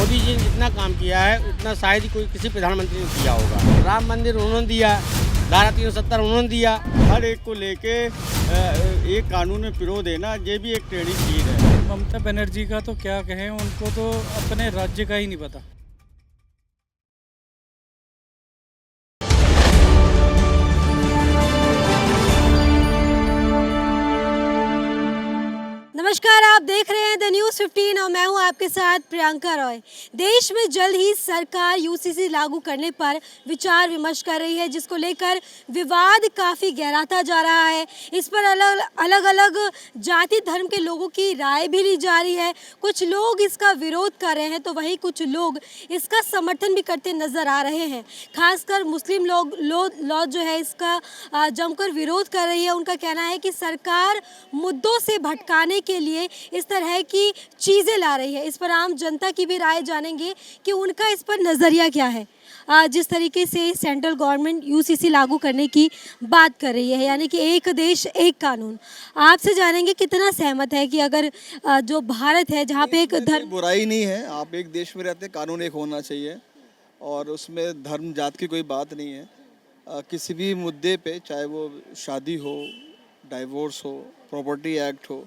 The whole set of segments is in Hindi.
मोदी जी ने जितना काम किया है उतना शायद ही कोई किसी प्रधानमंत्री ने किया होगा। राम मंदिर उन्होंने दिया, धारा 370 उन्होंने दिया। हर एक को लेके एक कानून में पिरो देना, ये भी एक टेढ़ी चीज है। ममता बनर्जी का तो क्या कहें, उनको तो अपने राज्य का ही नहीं पता। नमस्कार, आप देख रहे हैं द न्यूज़ 15 और मैं हूं आपके साथ प्रियंका रॉय। देश में जल्द ही सरकार यूसीसी लागू करने पर विचार विमर्श कर रही है, जिसको लेकर विवाद काफ़ी गहराता जा रहा है। इस पर अलग अलग जाति धर्म के लोगों की राय भी ली जा रही है। कुछ लोग इसका विरोध कर रहे हैं तो वहीं कुछ लोग इसका समर्थन भी करते नज़र आ रहे हैं। खासकर मुस्लिम लोग जो है इसका जमकर विरोध कर रही है। उनका कहना है कि सरकार मुद्दों से भटकाने के लिए इस तरह की चीज़ें ला रही है। इस पर आम जनता की भी राय जानेंगे कि उनका इस पर नज़रिया क्या है। जिस तरीके से सेंट्रल गवर्नमेंट यूसीसी लागू करने की बात कर रही है, यानी कि एक देश एक कानून, आपसे जानेंगे कितना सहमत है कि अगर जो भारत है जहाँ पे एक धर्म बुराई नहीं है, आप एक देश में रहते, कानून एक होना चाहिए और उसमें धर्म जात की कोई बात नहीं है। किसी भी मुद्दे पे, चाहे वो शादी हो, डाइवोर्स हो, प्रॉपर्टी एक्ट हो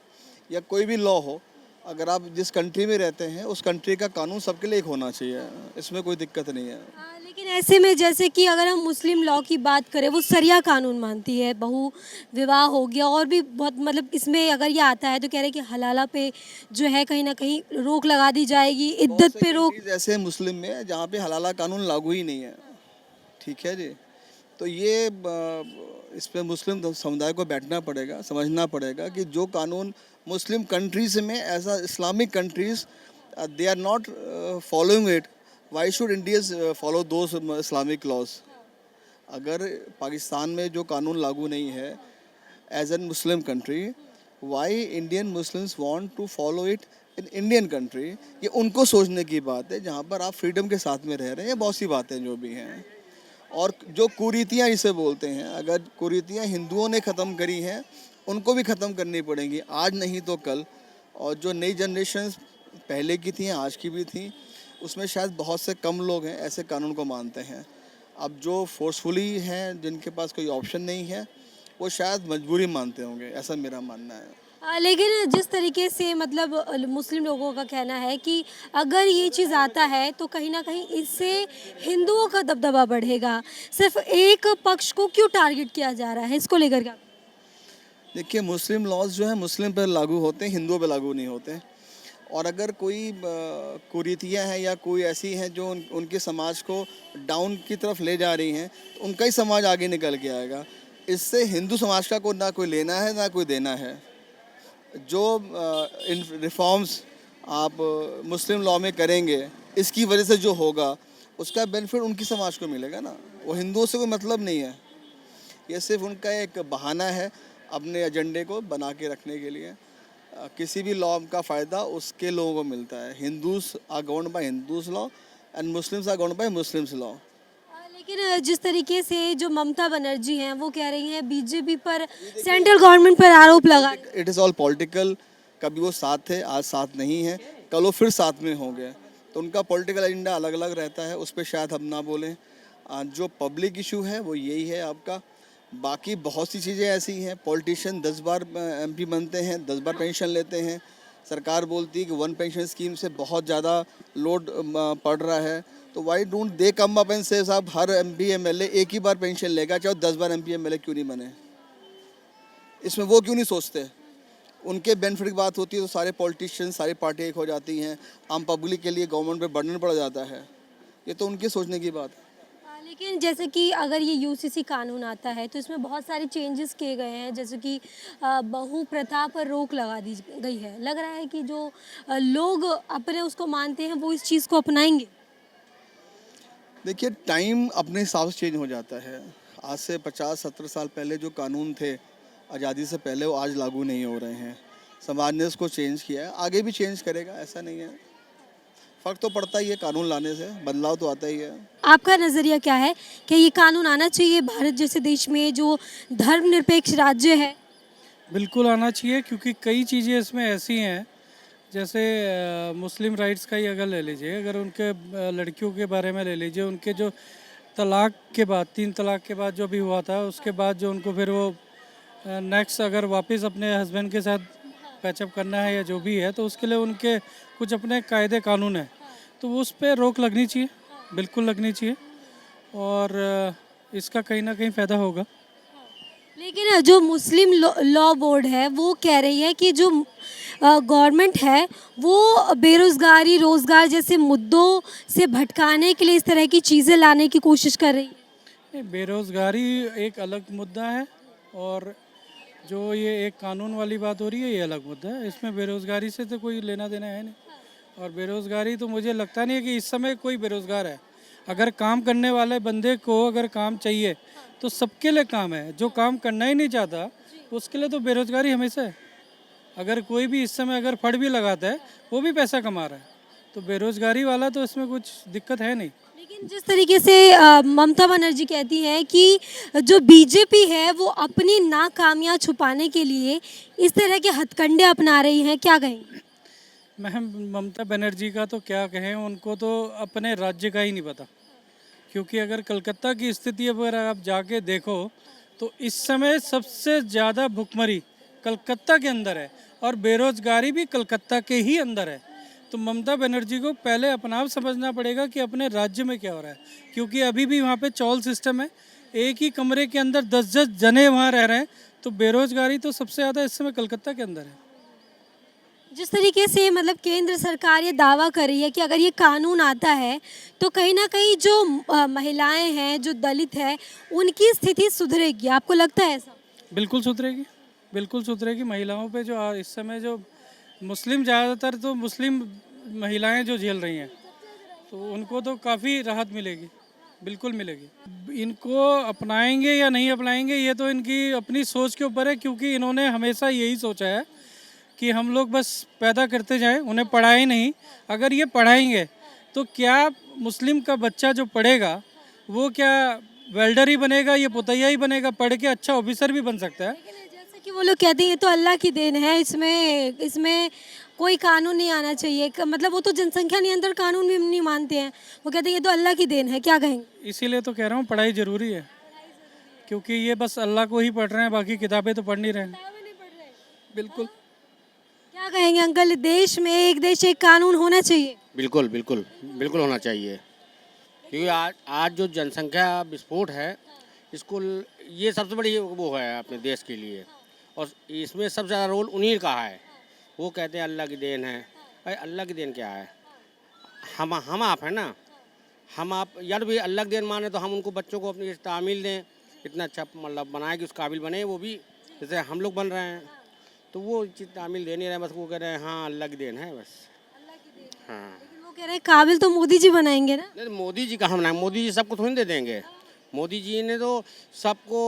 या कोई भी लॉ हो, अगर आप जिस कंट्री में रहते हैं उस कंट्री का कानून सबके लिए एक होना चाहिए, इसमें कोई दिक्कत नहीं है। लेकिन ऐसे में जैसे कि अगर हम मुस्लिम लॉ की बात करें, वो सरिया कानून मानती है, बहु विवाह हो गया और भी बहुत, मतलब इसमें अगर ये आता है तो कह रहे हैं कि हलाला पे जो है कहीं ना कहीं रोक लगा दी जाएगी, इद्दत पे रोक। जैसे मुस्लिम में जहाँ पे हलाला कानून लागू ही नहीं है, ठीक है जी, तो ये इस पर मुस्लिम समुदाय को बैठना पड़ेगा, समझना पड़ेगा कि जो कानून मुस्लिम कंट्रीज़ में, ऐसा Islamic countries they are not following it, why should Indians follow those Islamic laws. अगर पाकिस्तान में जो कानून लागू नहीं है as an Muslim country, why Indian Muslims want to follow it in Indian country, ये उनको सोचने की बात है। जहाँ पर आप फ्रीडम के साथ में रह रहे हैं, ये बहुत सी बातें जो भी हैं। और जो कुरीतियाँ इसे बोलते हैं, अगर कुरीतियाँ हिंदुओं ने ख़त्म करी हैं, उनको भी ख़त्म करनी पड़ेंगी, आज नहीं तो कल। और जो नई जनरेशन पहले की थी, आज की भी थी, उसमें शायद बहुत से कम लोग हैं ऐसे कानून को मानते हैं। अब जो फोर्सफुली हैं, जिनके पास कोई ऑप्शन नहीं है, वो शायद मजबूरी मानते होंगे, ऐसा मेरा मानना है। लेकिन जिस तरीके से मतलब मुस्लिम लोगों का कहना है कि अगर ये चीज़ आता है तो कहीं ना कहीं इससे हिंदुओं का दबदबा बढ़ेगा, सिर्फ एक पक्ष को क्यों टारगेट किया जा रहा है, इसको लेकर क्या? देखिए, मुस्लिम लॉज जो है मुस्लिम पर लागू होते हैं, हिंदुओं पर लागू नहीं होते। और अगर कोई कुरीतियाँ हैं या कोई ऐसी हैं जो उनके समाज को डाउन की तरफ ले जा रही हैं, तो उनका ही समाज आगे निकल के आएगा। इससे हिंदू समाज का कोई ना कोई लेना है ना कोई देना है। जो रिफॉर्म्स आप मुस्लिम लॉ में करेंगे, इसकी वजह से जो होगा उसका बेनिफिट उनकी समाज को मिलेगा ना, वो हिंदुओं से कोई मतलब नहीं है। ये सिर्फ उनका एक बहाना है अपने एजेंडे को बना के रखने के लिए। किसी भी लॉ का फ़ायदा उसके लोगों को मिलता है। Hindus are governed by Hindus law and Muslims are governed by Muslims law. लेकिन जिस तरीके से जो ममता बनर्जी हैं वो कह रही हैं बीजेपी पर, सेंट्रल गवर्नमेंट पर आरोप लगा। It is all political. कभी वो साथ थे, आज साथ नहीं है, कल वो फिर साथ में होंगे, तो उनका पॉलिटिकल एजेंडा अलग अलग रहता है, उस पर शायद हम ना बोलें। जो पब्लिक इशू है वो यही है आपका। बाकी बहुत सी चीज़ें ऐसी हैं, पॉलिटिशियन 10 बार एमपी बनते हैं, 10 बार पेंशन लेते हैं। सरकार बोलती है कि वन पेंशन स्कीम से बहुत ज़्यादा लोड पड़ रहा है, तो why don't they come up and से साहब हर एमपी एमएलए एक ही बार पेंशन लेगा, चाहे 10 बार एमपी एमएलए क्यों नहीं बने। इसमें वो क्यों नहीं सोचते? उनके बेनिफिट की बात होती है तो सारे पॉलिटिशियन, सारी पार्टियाँ एक हो जाती हैं, आम पब्लिक के लिए गवर्नमेंट पे बर्डन पड़ जाता है। ये तो उनके सोचने की बात है। लेकिन जैसे कि अगर ये यूसीसी कानून आता है तो इसमें बहुत सारे चेंजेस किए गए हैं, जैसे कि बहु प्रथा पर रोक लगा दी गई है। लग रहा है कि जो लोग अपने उसको मानते हैं वो इस चीज़ को अपनाएंगे। देखिए, टाइम अपने हिसाब से चेंज हो जाता है। आज से 50-70 साल पहले जो कानून थे आज़ादी से पहले, वो आज लागू नहीं हो रहे हैं। समाज ने उसको चेंज किया है, आगे भी चेंज करेगा, ऐसा नहीं है। फ़र्क तो पड़ता ही है, कानून लाने से बदलाव तो आता ही है। आपका नज़रिया क्या है कि ये कानून आना चाहिए भारत जैसे देश में जो धर्मनिरपेक्ष राज्य है? बिल्कुल आना चाहिए, क्योंकि कई चीज़ें इसमें ऐसी हैं, जैसे मुस्लिम राइट्स का ही अगर ले लीजिए, अगर उनके लड़कियों के बारे में ले लीजिए, उनके जो तलाक के बाद 3 तलाक के बाद जो भी हुआ था, उसके बाद जो उनको फिर वो नेक्स्ट अगर वापस अपने हस्बैंड के साथ पैचअप करना है या जो भी है, तो उसके लिए उनके कुछ अपने कायदे कानून हैं, तो उस पर रोक लगनी चाहिए, बिल्कुल लगनी चाहिए। और इसका कहीं ना कहीं फ़ायदा होगा। लेकिन जो मुस्लिम लॉ बोर्ड है वो कह रही है कि जो गवर्नमेंट है वो बेरोज़गारी रोज़गार जैसे मुद्दों से भटकाने के लिए इस तरह की चीज़ें लाने की कोशिश कर रही है। नहीं, बेरोज़गारी एक अलग मुद्दा है और जो ये एक कानून वाली बात हो रही है ये अलग मुद्दा है। इसमें बेरोज़गारी से तो कोई लेना देना है नहीं। और बेरोज़गारी तो मुझे लगता नहीं है कि इस समय कोई बेरोज़गार है। अगर काम करने वाले बंदे को अगर काम चाहिए तो सबके लिए काम है। जो काम करना ही नहीं चाहता उसके लिए तो बेरोज़गारी हमेशा है। अगर कोई भी इस समय अगर फड़ भी लगाता है वो भी पैसा कमा रहा है, तो बेरोज़गारी वाला तो इसमें कुछ दिक्कत है नहीं। लेकिन जिस तरीके से ममता बनर्जी कहती हैं कि जो बीजेपी है वो अपनी नाकामियां छुपाने के लिए इस तरह के हथकंडे अपना रही हैं, क्या कहेंगे? मैम, ममता बनर्जी का तो क्या कहें, उनको तो अपने राज्य का ही नहीं पता। क्योंकि अगर कलकत्ता की स्थिति अगर आप जाके देखो तो इस समय सबसे ज़्यादा भुखमरी कलकत्ता के अंदर है और बेरोज़गारी भी कलकत्ता के ही अंदर है। तो ममता बनर्जी को पहले अपना आप समझना पड़ेगा कि अपने राज्य में क्या हो रहा है। क्योंकि अभी भी वहाँ पे चौल सिस्टम है, एक ही कमरे के अंदर 10-10 जने वहाँ रह रहे हैं। तो बेरोज़गारी तो सबसे ज़्यादा इस समय कलकत्ता के अंदर है। जिस तरीके से मतलब केंद्र सरकार ये दावा कर रही है कि अगर ये कानून आता है तो कहीं ना कहीं जो महिलाएं हैं, जो दलित हैं, उनकी स्थिति सुधरेगी, आपको लगता है ऐसा? बिल्कुल सुधरेगी, बिल्कुल सुधरेगी। महिलाओं पे जो इस समय जो मुस्लिम, ज़्यादातर तो मुस्लिम महिलाएं जो झेल रही हैं, तो उनको तो काफ़ी राहत मिलेगी, बिल्कुल मिलेगी। इनको अपनाएंगे या नहीं अपनाएंगे ये तो इनकी अपनी सोच के ऊपर है। क्योंकि इन्होंने हमेशा यही सोचा है कि हम लोग बस पैदा करते जाएं, उन्हें पढ़ाएं नहीं। अगर ये पढ़ाएंगे तो क्या मुस्लिम का बच्चा जो पढ़ेगा वो क्या वेल्डर ही बनेगा, ये पुतैया ही बनेगा? पढ़ के अच्छा ऑफिसर भी बन सकता है। जैसे कि वो लोग कहते हैं ये तो अल्लाह की देन है, इसमें कोई कानून नहीं आना चाहिए। मतलब वो तो जनसंख्या नियंत्रण कानून भी नहीं मानते हैं, वो कहते हैं ये तो अल्लाह की देन है, क्या कहेंगे? इसीलिए तो कह रहा हूँ पढ़ाई ज़रूरी है। क्योंकि ये बस अल्लाह को ही पढ़ रहे हैं, बाकी किताबें तो पढ़ नहीं रहे हैं। बिल्कुल। क्या कहेंगे अंकल, देश में एक देश एक कानून होना चाहिए? बिल्कुल बिल्कुल बिल्कुल होना चाहिए। क्योंकि आज जो जनसंख्या विस्फोट है, इसको ये सबसे बड़ी वो है अपने देश के लिए। और इसमें सबसे ज़्यादा रोल उन्हीं का है। वो कहते हैं अल्लाह की देन है। भाई अल्लाह की देन क्या है? हम आप हैं ना, हम आप यार भी अल्लाह की देन माने तो हम उनको बच्चों को अपनी तामील दें, इतना अच्छा मतलब बनाए कि उस काबिल बने वो भी, जैसे हम लोग बन रहे हैं। तो वो चीज़ तामील दे नहीं रहे, बस वो कह रहे हैं हाँ अल्लाह की देन है बस। हाँ, लेकिन वो कह रहे हैं काबिल तो मोदी जी बनाएंगे ना। नहीं मोदी जी कहाँ बनाए? मोदी जी सबको थोड़ी दे देंगे। मोदी जी ने तो सबको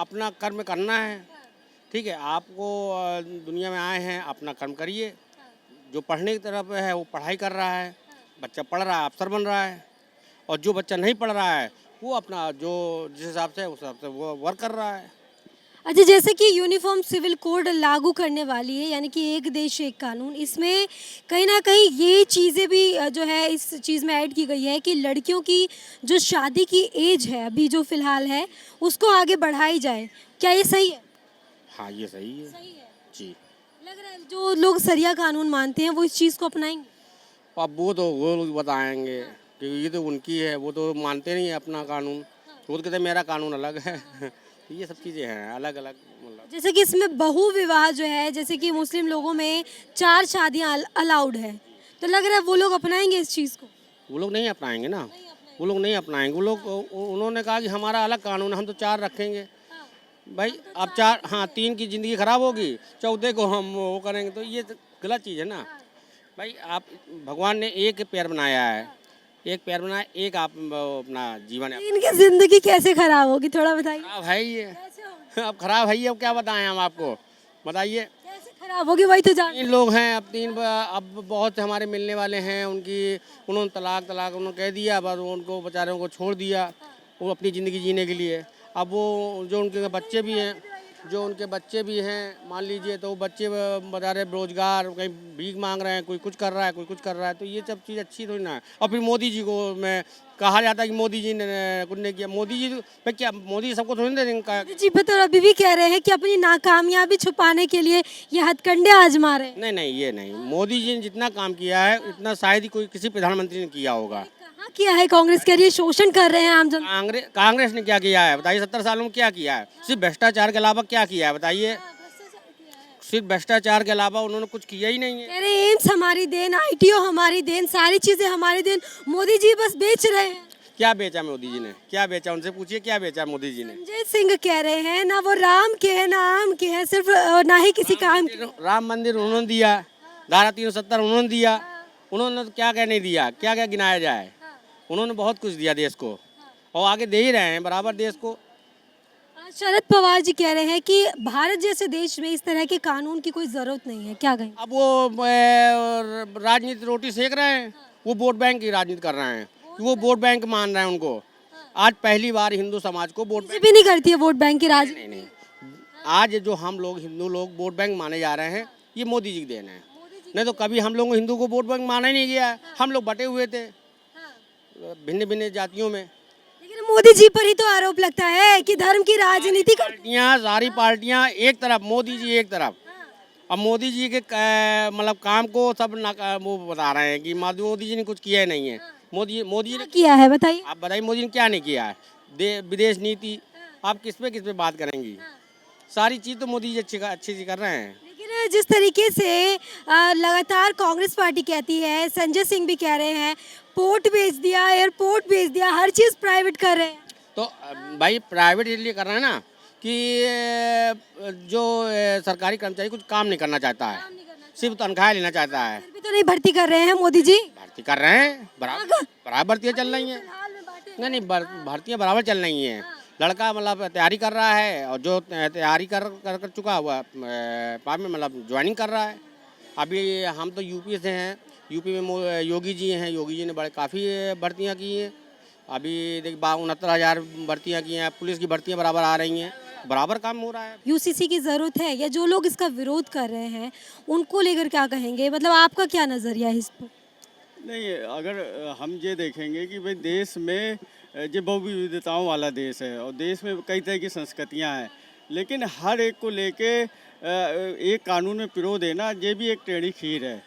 अपना कर्म करना है। ठीक है, आपको दुनिया में आए हैं, अपना कर्म करिए। जो पढ़ने की तरफ है वो पढ़ाई कर रहा है, बच्चा पढ़ रहा है, अफसर बन रहा है। और जो बच्चा नहीं पढ़ रहा है वो अपना जो जिस हिसाब से उस हिसाब से वो वर्क कर रहा है। अच्छा, जैसे कि यूनिफॉर्म सिविल कोड लागू करने वाली है, यानी कि एक देश एक कानून, इसमें कहीं ना कहीं ये चीज़ें भी जो है इस चीज़ में ऐड की गई है कि लड़कियों की जो शादी की एज है अभी जो फ़िलहाल है उसको आगे बढ़ाई जाए। क्या ये सही है? हाँ ये सही है। सही है। जी। लग रहा है जो लोग सरिया कानून मानते हैं वो इस चीज़ को अपनाएंगे। अब वो लोग बताएंगे क्योंकि ये तो उनकी है, वो तो मानते नहीं है अपना कानून। वो तो कहते हैं मेरा कानून अलग है। तो ये सब चीज़ें हैं अलग अलग। मतलब जैसे कि इसमें बहु विवाह जो है, जैसे कि मुस्लिम लोगों में 4 शादियां अलाउड है, तो लग रहा है वो लोग अपनाएंगे इस चीज़ को। वो लोग नहीं अपनाएंगे ना, वो लोग नहीं अपनाएंगे। वो लोग उन्होंने कहा कि हमारा अलग कानून है, हम तो 4 रखेंगे। भाई अब 4, हाँ 3 की ज़िंदगी ख़राब होगी, 4थे को हम वो करेंगे, तो ये गलत चीज़ है ना। भाई आप भगवान ने एक पैर बनाया है, एक पैर बनाया, एक आप अपना जीवन है। इनकी ज़िंदगी कैसे खराब होगी, थोड़ा बताइए। खराब है ये, अब खराब है ये, अब क्या बताएं हम आपको, बताइए कैसे खराब होगी, वही तो जान। 3 लोग हैं, अब बहुत से हमारे मिलने वाले हैं, उन्होंने तलाक उन्होंने कह दिया, बस उनको बेचारों को छोड़ दिया वो अपनी ज़िंदगी जीने के लिए। अब वो जो उनके बच्चे भी हैं, जो उनके बच्चे भी हैं, मान लीजिए तो वो बच्चे बेचारे बेरोजगार कहीं भीख मांग रहे हैं, कोई कुछ कर रहा है, कोई कुछ कर रहा है, तो ये सब चीज़ अच्छी थोड़ी ना है। और फिर मोदी जी को मैं कहा जाता है कि मोदी जी ने कुछ नहीं किया। मोदी जी भाई क्या, मोदी जी सबको थोड़ी दे देंगे। जी पर तो अभी भी कह रहे हैं कि अपनी नाकामयाबी छुपाने के लिए ये हथकंडे आजमा रहे हैं। नहीं नहीं, ये नहीं, मोदी जी ने जितना काम किया है इतना शायद ही कोई किसी प्रधानमंत्री ने किया होगा। कहाँ किया है? कांग्रेस कह रही है शोषण कर रहे हैं आम जन। कांग्रेस ने क्या किया है बताइए? 70 सालों में क्या किया है? सिर्फ भ्रष्टाचार के अलावा क्या किया है बताइए? सिर्फ भ्रष्टाचार के अलावा उन्होंने कुछ किया ही नहीं है। कह रहे एम्स हमारी देन, ITO हमारी देन, सारी चीजें हमारी देन, मोदी जी बस बेच रहे हैं। क्या बेचा मोदी जी ने? क्या बेचा? उनसे पूछिए क्या बेचा मोदी जी ने। संजय सिंह कह रहे हैं ना वो राम के हैं ना आम के हैं, सिर्फ ना ही किसी काम के। राम मंदिर उन्होंने दिया, धारा 370 उन्होंने दिया, उन्होंने तो क्या क्या नहीं दिया, क्या क्या गिनाया जाए। उन्होंने बहुत कुछ दिया देश को और आगे दे ही रहे हैं बराबर देश को। शरद पवार जी कह रहे हैं कि भारत जैसे देश में इस तरह के कानून की कोई जरूरत नहीं है, क्या कहें? अब वो राजनीति रोटी सेक रहे हैं, वो वोट बैंक की राजनीति कर रहे हैं, वो वोट बैंक मान रहे हैं उनको। आज पहली बार हिंदू समाज को वोट बैंक भी नहीं करती है वोट बैंक की राजनीति। नहीं, आज जो हम लोग हिंदू लोग वोट बैंक माने जा रहे हैं, ये मोदी जी की देन है। नहीं तो कभी हम लोग हिंदू को वोट बैंक माना ही नहीं गया है। हम लोग बटे हुए थे भिन्न भिन्न जातियों में। लेकिन मोदी जी पर ही तो आरोप लगता है कि धर्म की राजनीति करती हैं। सारी पार्टियां एक तरफ, मोदी जी एक तरफ। अब मोदी जी के मतलब काम को सब वो बता रहे हैं कि मोदी जी ने कुछ किया ही नहीं है। मोदी जी ने किया है बताइए? आप बताइए मोदी ने क्या नहीं किया है? विदेश नीति आप किस पे बात करेंगी? सारी चीज़ तो मोदी जी अच्छी सी कर रहे हैं। लेकिन जिस तरीके से लगातार कांग्रेस पार्टी कहती है, संजय सिंह भी कह रहे हैं पोर्ट बेच दिया, एयरपोर्ट बेच दिया, हर चीज़ प्राइवेट कर रहे हैं। तो भाई प्राइवेट इसलिए कर रहे हैं ना कि जो सरकारी कर्मचारी कुछ काम नहीं करना चाहता है, सिर्फ तनख्वाह लेना चाहता है। फिर भी तो नहीं भर्ती कर रहे हैं मोदी जी। भर्ती कर रहे हैं, बराबर भर्तियाँ चल रही हैं। नहीं, भर्तियाँ बराबर चल रही हैं। लड़का मतलब तैयारी कर रहा है और जो तैयारी कर चुका हुआ बाद में मतलब ज्वाइनिंग कर रहा है। अभी हम तो यूपी से हैं, यूपी में योगी जी हैं, योगी जी ने बड़े काफ़ी भर्तियाँ की हैं। अभी देखिए 69,000 भर्तियाँ की हैं, पुलिस की भर्तियाँ बराबर आ रही हैं, बराबर काम हो रहा है। यूसीसी की ज़रूरत है या जो लोग इसका विरोध कर रहे हैं उनको लेकर क्या कहेंगे? मतलब आपका क्या नज़रिया है इस पर? नहीं, अगर हम ये देखेंगे कि भाई देश में जो बहुविविधताओं वाला देश है और देश में कई तरह की संस्कृतियां हैं, लेकिन हर एक को लेके एक कानून में पिरो देना ये भी एक टेढ़ी खीर है।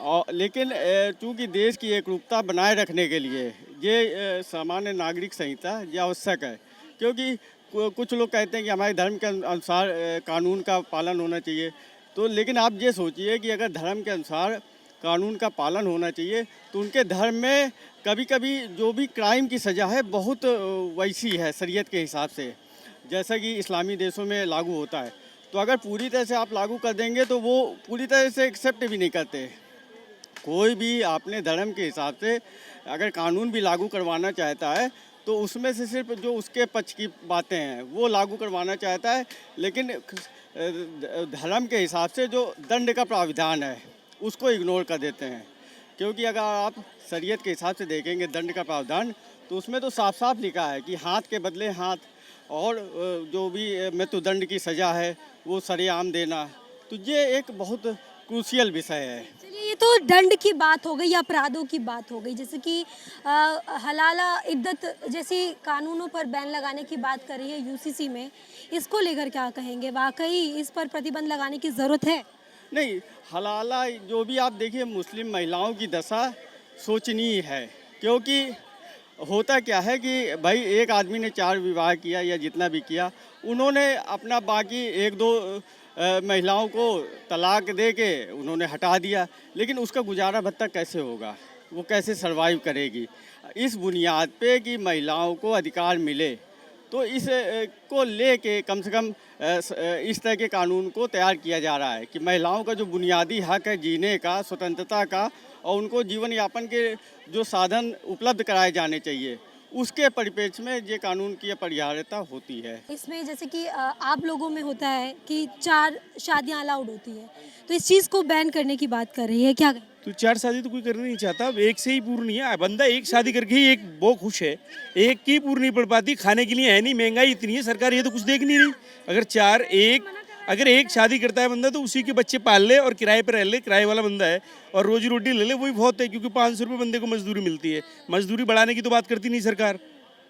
और लेकिन चूंकि देश की एकरूपता बनाए रखने के लिए ये सामान्य नागरिक संहिता ये आवश्यक है, क्योंकि कुछ लोग कहते हैं कि हमारे धर्म के अनुसार कानून का पालन होना चाहिए। तो लेकिन आप ये सोचिए कि अगर धर्म के अनुसार कानून का पालन होना चाहिए तो उनके धर्म में कभी कभी जो भी क्राइम की सज़ा है बहुत वैसी है शरीयत के हिसाब से, जैसा कि इस्लामी देशों में लागू होता है। तो अगर पूरी तरह से आप लागू कर देंगे तो वो पूरी तरह से एक्सेप्ट भी नहीं करते। कोई भी अपने धर्म के हिसाब से अगर कानून भी लागू करवाना चाहता है तो उसमें से सिर्फ जो उसके पक्ष की बातें हैं वो लागू करवाना चाहता है, लेकिन धर्म के हिसाब से जो दंड का प्राविधान है उसको इग्नोर कर देते हैं। क्योंकि अगर आप शरीयत के हिसाब से देखेंगे दंड का प्रावधान तो उसमें तो साफ साफ लिखा है कि हाथ के बदले हाथ, और जो भी मृत्युदंड की सज़ा है वो सरेआम देना। तो ये एक बहुत क्रूशियल विषय है। चलिए, ये तो दंड की बात हो गई, अपराधों की बात हो गई, जैसे कि हलाला इद्दत जैसी कानूनों पर बैन लगाने की बात कर रही है यूसीसी में। इसको लेकर क्या कहेंगे? वाकई इस पर प्रतिबंध लगाने की ज़रूरत है? नहीं, हलाला जो भी आप देखिए मुस्लिम महिलाओं की दशा सोचनीय है। क्योंकि होता क्या है कि भाई एक आदमी ने 4 विवाह किया या जितना भी किया, उन्होंने अपना बाकी 1-2 महिलाओं को तलाक दे के उन्होंने हटा दिया, लेकिन उसका गुजारा भत्ता कैसे होगा? वो कैसे सरवाइव करेगी? इस बुनियाद पे कि महिलाओं को अधिकार मिले, तो इस को लेके कम से कम इस तरह के कानून को तैयार किया जा रहा है कि महिलाओं का जो बुनियादी हक है जीने का, स्वतंत्रता का, और उनको जीवन यापन के जो साधन उपलब्ध कराए जाने चाहिए, उसके परिप्रेक्ष्य में ये कानून की अपरिहार्यता होती है। इसमें जैसे कि आप लोगों में होता है कि 4 शादियां अलाउड होती है, तो इस चीज़ को बैन करने की बात कर रही है, क्या कहें? तो 4 शादी तो कोई करना नहीं चाहता। अब एक से ही पूर्ण नहीं है, बंदा एक शादी करके ही एक बहुत खुश है, एक की पूर्ण नहीं पड़ पाती, खाने के लिए है नहीं, महंगाई इतनी है, सरकार ये तो कुछ देख नहीं रही। अगर एक शादी करता है बंदा तो उसी के बच्चे पाल ले और किराए पर रह ले, किराए वाला बंदा है और रोजी रोटी ले ले, वही बहुत है। क्योंकि 500 रुपये बंदे को मजदूरी मिलती है, मजदूरी बढ़ाने की तो बात करती नहीं सरकार,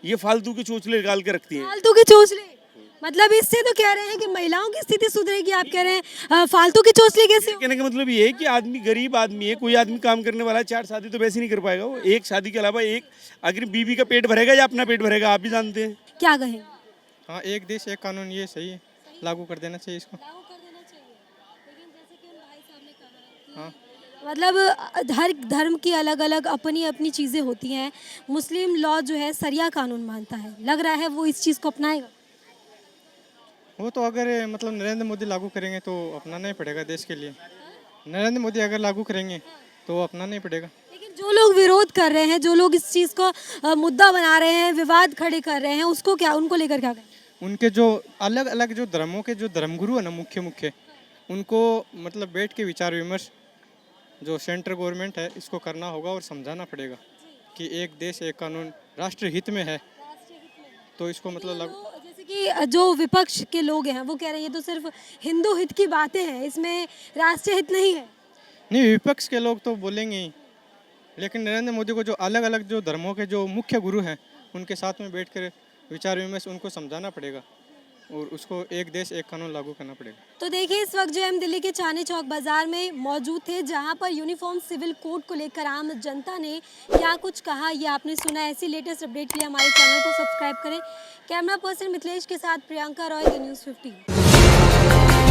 ये फालतू के चोचले निकाल के रखती है। फालतू के चोचले मतलब इससे तो कह रहे हैं कि महिलाओं की स्थिति सुधरेगी, आप कह रहे हैं फालतू की चोचले कैसे हो? कहने का मतलब ये है कि आदमी गरीब आदमी है, कोई आदमी काम करने वाला है, 4 शादी तो वैसे नहीं कर पाएगा वो। एक शादी के अलावा एक अगर बीवी का पेट भरेगा या अपना पेट भरेगा, आप भी जानते हैं। क्या कहें? हाँ, एक देश एक कानून, ये सही है, लागू कर देना चाहिए इसको। लागू कर देना चाहिए, लेकिन जैसे कि उन भाई साहब ने कहा हाँ, मतलब हर धर्म की अलग अलग अपनी अपनी चीज़ें होती हैं। मुस्लिम लॉ जो है सरिया कानून मानता है, लग रहा है वो इस चीज़ को अपनाएगा। वो तो अगर मतलब नरेंद्र मोदी लागू करेंगे तो अपनाना ही पड़ेगा देश के लिए। नरेंद्र मोदी अगर लागू करेंगे तो अपनाना ही पड़ेगा। लेकिन जो लोग विरोध कर रहे हैं, जो लोग इस चीज़ को मुद्दा बना रहे हैं, विवाद खड़े कर रहे हैं, उसको क्या, उनको लेकर क्या कहें? उनके जो अलग अलग जो धर्मों के जो धर्मगुरु है ना, मुख्य उनको मतलब बैठ के विचार विमर्श जो सेंट्रल गवर्नमेंट है इसको करना होगा और समझाना पड़ेगा कि एक देश एक कानून राष्ट्र हित में है, तो इसको मतलब जैसे कि जो विपक्ष के लोग हैं वो कह रहे हैं ये तो सिर्फ हिंदू हित की बातें हैं, इसमें राष्ट्रीय हित नहीं है। नहीं, विपक्ष के लोग तो बोलेंगे ही, लेकिन नरेंद्र मोदी को जो अलग अलग जो धर्मों के जो मुख्य गुरु हैं उनके साथ में बैठकर विचार विमर्श उनको समझाना पड़ेगा और उसको एक देश एक कानून लागू करना पड़ेगा। तो देखिए, इस वक्त जो हम दिल्ली के चांदनी चौक बाजार में मौजूद थे, जहां पर यूनिफॉर्म सिविल कोड को लेकर आम जनता ने क्या कुछ कहा ये आपने सुना। ऐसी लेटेस्ट अपडेट के लिए हमारे चैनल को सब्सक्राइब करें। कैमरा पर्सन मिथिलेश के साथ प्रियंका रॉय, द न्यूज़ 15।